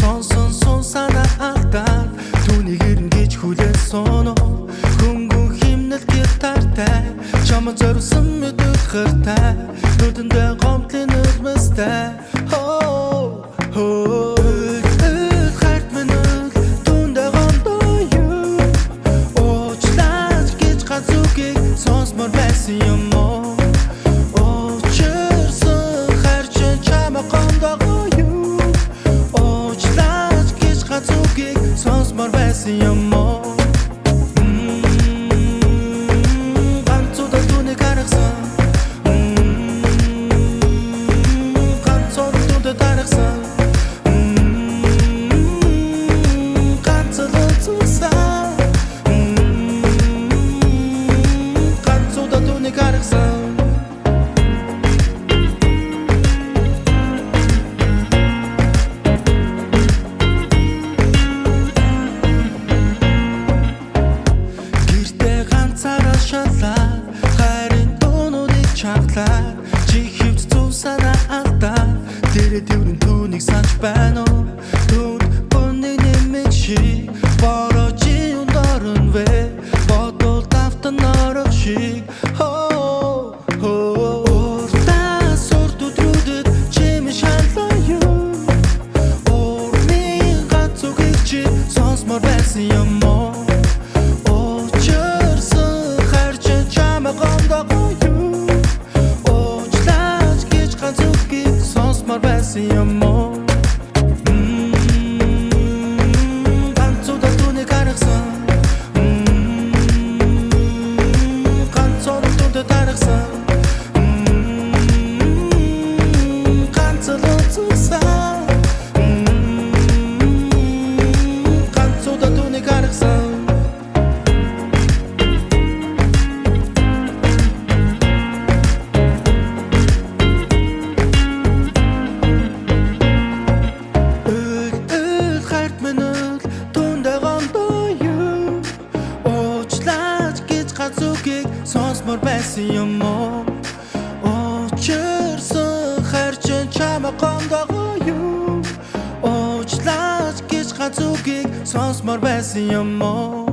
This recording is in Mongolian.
Сонсон санаа алдаад түүнийг ирнэ гэж хүлээн соно. Хөнгөн химнэл гитартай чамд зориулсан мэдээ хэртэй нүдэндээ гомдлын нүдмэстэй сонсмор байсан юм уу? Очирсан харчин чамаа гомдоо юу? Очлаач гэж гацуугийг сонсмор байсан юм уу? Ганцуудаа түүнийг харагсан ганцууд түүдэд харагсан ганцлан цусаа хайрын дуунуудыг чангалаад чи хөвд цуусанаа алдаа дээрээ тэрэн түүнийг санаж байна уу? Түүнд бүний нэмэг шиг борожи ундорн вэ бодол тавтан орох шиг уртаас урт өдрүүдэд чимээ шаналаа юу? Урмын ганцугийг чи сонсмор байсан юм уу? Юм уу? Ганцуудаа түүнийг харагсан ганцууд түүдэд харагсан ганцлан цусаа ганцуудаа түүнийг харагсан сонсмор байсан юм уу? Очирсан харчин чамаа гомдоо юу? Очлаач гэж гацуугийг сонсмор байсан юм уу?